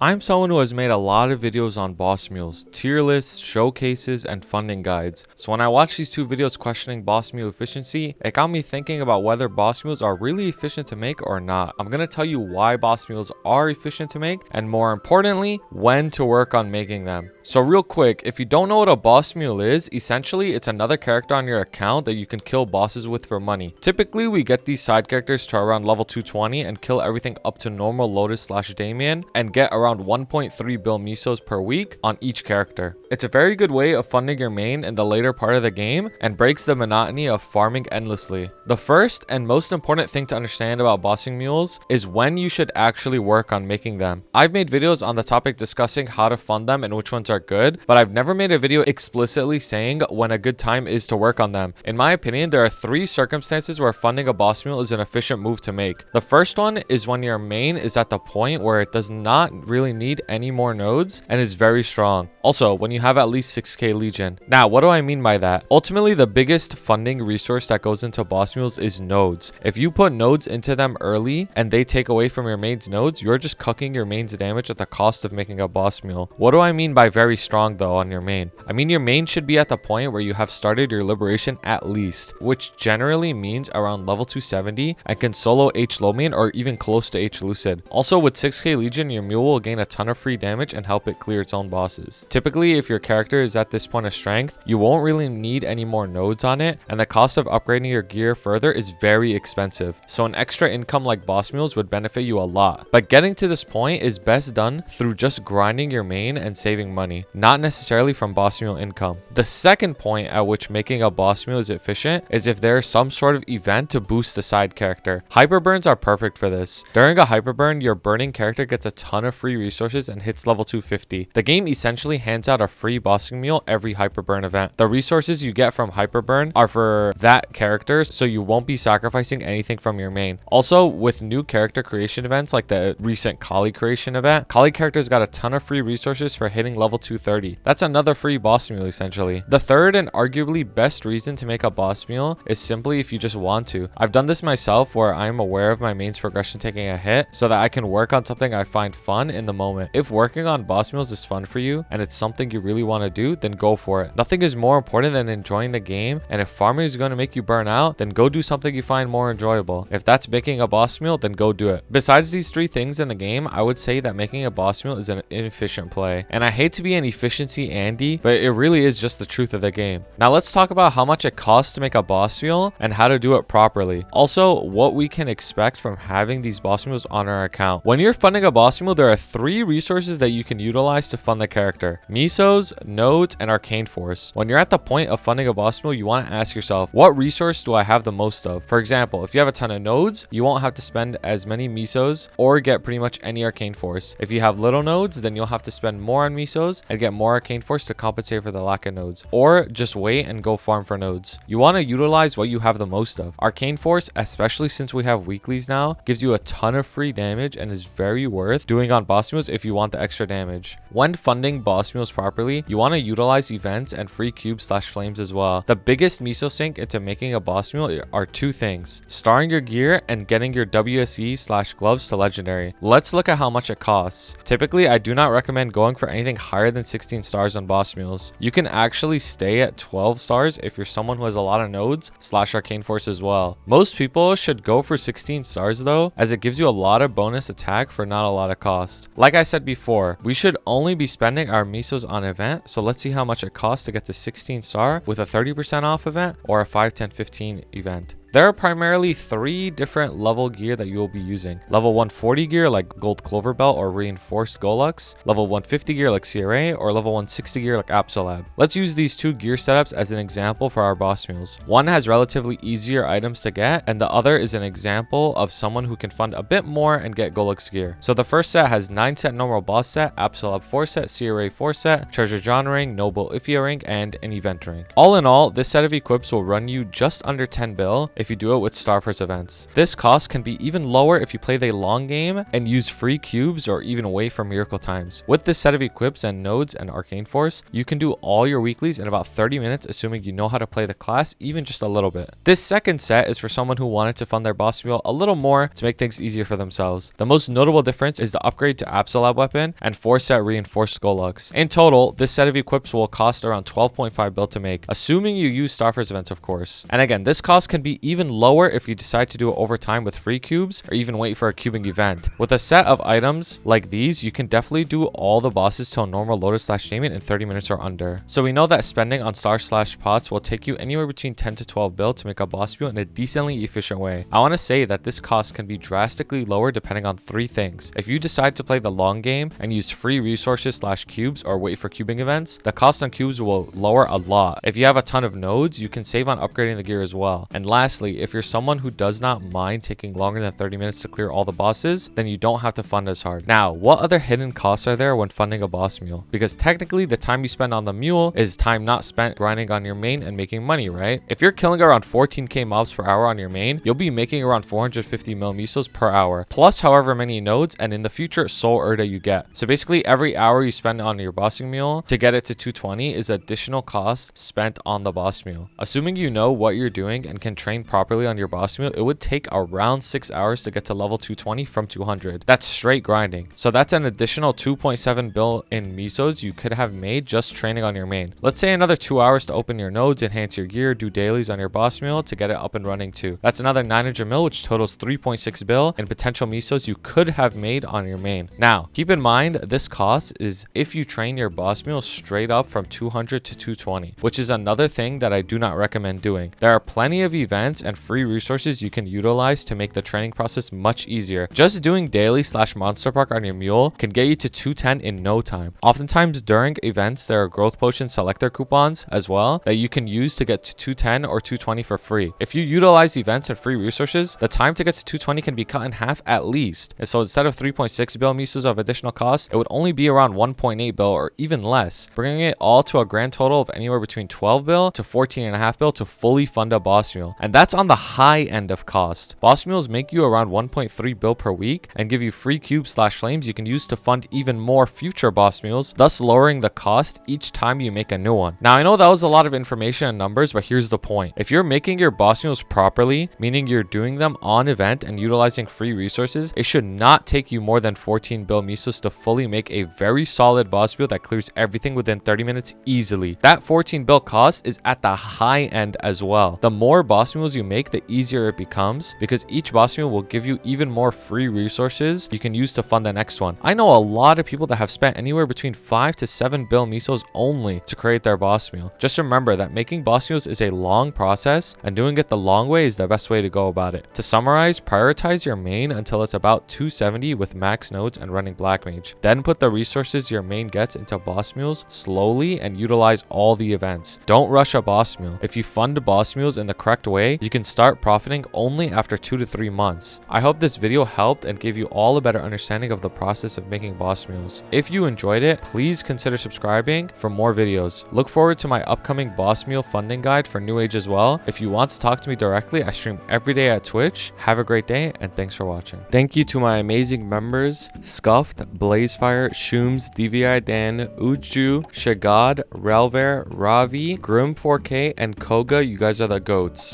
I'm someone who has made a lot of videos on boss mules, tier lists, showcases, and funding guides. So when I watched these two videos questioning boss mule efficiency, it got me thinking about whether boss mules are really efficient to make or not. I'm going to tell you why boss mules are efficient to make, and more importantly, when to work on making them. So real quick, if you don't know what a boss mule is, essentially it's another character on your account that you can kill bosses with for money. Typically we get these side characters to around level 220 and kill everything up to normal Lotus/Damien and get around 1.3 bill mesos per week on each character. It's a very good way of funding your main in the later part of the game and breaks the monotony of farming endlessly. The first and most important thing to understand about bossing mules is when you should actually work on making them. I've made videos on the topic discussing how to fund them and which ones are good, but I've never made a video explicitly saying when a good time is to work on them. In my opinion, there are three circumstances where funding a boss mule is an efficient move to make. The first one is when your main is at the point where it does not really need any more nodes and is very strong. Also, when you have at least 6k legion. Now, what do I mean by that? Ultimately, the biggest funding resource that goes into boss mules is nodes. If you put nodes into them early and they take away from your main's nodes, you're just cucking your main's damage at the cost of making a boss mule. What do I mean by very strong though on your main? I mean your main should be at the point where you have started your liberation at least, which generally means around level 270 and can solo H low main or even close to H lucid. Also, with 6k legion, your mule will gain a ton of free damage and help it clear its own bosses. Typically, if your character is at this point of strength, you won't really need any more nodes on it, and the cost of upgrading your gear further is very expensive. So an extra income like boss mules would benefit you a lot. But getting to this point is best done through just grinding your main and saving money, not necessarily from boss mule income. The second point at which making a boss mule is efficient is if there is some sort of event to boost the side character. Hyperburns are perfect for this. During a hyperburn, your burning character gets a ton of free resources and hits level 250. The game essentially hands out a free bossing mule every hyperburn event. The resources you get from hyperburn are for that character, so you won't be sacrificing anything from your main. Also, with new character creation events like the recent Kali creation event, Kali characters got a ton of free resources for hitting level 230. That's another free boss mule essentially. The third and arguably best reason to make a boss mule is simply if you just want to. I've done this myself where I'm aware of my main's progression taking a hit so that I can work on something I find fun in the moment. If working on boss mules is fun for you and it's something you really want to do, then go for it. Nothing is more important than enjoying the game, and if farming is going to make you burn out, then go do something you find more enjoyable. If that's making a boss mule, then go do it. Besides these three things in the game, I would say that making a boss mule is an inefficient play. And I hate to be an efficiency Andy, but it really is just the truth of the game. Now let's talk about how much it costs to make a boss mule and how to do it properly. Also, what we can expect from having these boss mules on our account. When you're funding a boss mule, there are three resources that you can utilize to fund the character: mesos, nodes, and arcane force. When you're at the point of funding a boss mule, you want to ask yourself, what resource do I have the most of? For example, if you have a ton of nodes, you won't have to spend as many mesos or get pretty much any arcane force. If you have little nodes, then you'll have to spend more on mesos and get more arcane force to compensate for the lack of nodes, or just wait and go farm for nodes. You want to utilize what you have the most of. Arcane force, especially since we have weeklies now, gives you a ton of free damage and is very worth doing on boss mules if you want the extra damage. When funding boss mules properly, you want to utilize events and free cubes/flames as well. The biggest meso sink into making a boss mule are two things: starring your gear and getting your WSE/gloves to legendary. Let's look at how much it costs. Typically, I do not recommend going for anything higher than 16 stars on boss mules. You can actually stay at 12 stars if you're someone who has a lot of nodes/arcane force as well. Most people should go for 16 stars though, as it gives you a lot of bonus attack for not a lot of cost. Like I said before, we should only be spending our mesos on event, so let's see how much it costs to get to 16 star with a 30% off event or a 5, 10, 15 event. There are primarily three different level gear that you will be using. Level 140 gear like Gold Clover Belt or Reinforced Golux, level 150 gear like CRA, or level 160 gear like Absolab. Let's use these two gear setups as an example for our boss mules. One has relatively easier items to get, and the other is an example of someone who can fund a bit more and get Golux gear. So the first set has 9 set normal boss set, Absolab 4 set, CRA 4 set, Treasure John ring, Noble Ifia ring, and an event ring. All in all, this set of equips will run you just under 10 bill if if you do it with Starforce events. This cost can be even lower if you play the long game and use free cubes or even wait for miracle times. With this set of equips and nodes and arcane force, you can do all your weeklies in about 30 minutes, assuming you know how to play the class even just a little bit. This second set is for someone who wanted to fund their boss mule a little more to make things easier for themselves. The most notable difference is the upgrade to Absolab Weapon and 4-set reinforced Skullux. In total, this set of equips will cost around 12.5 bill to make, assuming you use Starforce events, of course. And again, this cost can be even lower if you decide to do it over time with free cubes or even wait for a cubing event. With a set of items like these, you can definitely do all the bosses till normal Lotus/Damien in 30 minutes or under. So we know that spending on star/pots will take you anywhere between 10 to 12 bill to make a boss mule in a decently efficient way. I want to say that this cost can be drastically lower depending on 3 things. If you decide to play the long game and use free resources/cubes or wait for cubing events, the cost on cubes will lower a lot. If you have a ton of nodes, you can save on upgrading the gear as well. And lastly, if you're someone who does not mind taking longer than 30 minutes to clear all the bosses, then you don't have to fund as hard. Now, what other hidden costs are there when funding a boss mule? Because technically the time you spend on the mule is time not spent grinding on your main and making money, right? If you're killing around 14k mobs per hour on your main, you'll be making around 450 mil mesos per hour, plus however many nodes and in the future soul Erda you get. So basically every hour you spend on your bossing mule to get it to 220 is additional cost spent on the boss mule. Assuming you know what you're doing and can train properly on your boss mule, it would take around 6 hours to get to level 220 from 200. That's straight grinding. So that's an additional 2.7 bill in mesos you could have made just training on your main. Let's say another 2 hours to open your nodes, enhance your gear, do dailies on your boss mule to get it up and running too. That's another 900 mil, which totals 3.6 bill in potential mesos you could have made on your main. Now, keep in mind, this cost is if you train your boss mule straight up from 200 to 220, which is another thing that I do not recommend doing. There are plenty of events and free resources you can utilize to make the training process much easier. Just doing daily/monster park on your mule can get you to 210 in no time. Oftentimes during events, there are growth potion selector coupons as well that you can use to get to 210 or 220 for free. If you utilize events and free resources, the time to get to 220 can be cut in half at least. And so instead of 3.6 bill mesos of additional cost, it would only be around 1.8 bill or even less, bringing it all to a grand total of anywhere between 12 bill to 14.5 bill to fully fund a boss mule. And that's on the high end of cost. Boss mules make you around 1.3 bill per week and give you free cubes/flames you can use to fund even more future boss mules, thus lowering the cost each time you make a new one. Now, I know that was a lot of information and numbers, but here's the point. If you're making your boss mules properly, meaning you're doing them on event and utilizing free resources, it should not take you more than 14 bill mesos to fully make a very solid boss mule that clears everything within 30 minutes easily. That 14 bill cost is at the high end as well. The more boss mules you make, the easier it becomes because each boss mule will give you even more free resources you can use to fund the next one. I know a lot of people that have spent anywhere between 5 to 7 bill mesos only to create their boss mule. Just remember that making boss mules is a long process and doing it the long way is the best way to go about it. To summarize, prioritize your main until it's about 270 with max nodes and running black mage. Then put the resources your main gets into boss mules slowly and utilize all the events. Don't rush a boss mule. If you fund boss mules in the correct way, you can start profiting only after 2 to 3 months. I hope this video helped and gave you all a better understanding of the process of making boss mules. If you enjoyed it, please consider subscribing for more videos. Look forward to my upcoming boss mule funding guide for New Age as well. If you want to talk to me directly, I stream every day at Twitch. Have a great day and thanks for watching. Thank you to my amazing members, Scuffed, Blazefire, Shooms, DVI Dan, Uju, Shagad, Relver, Ravi, Grim4K, and Koga. You guys are the goats.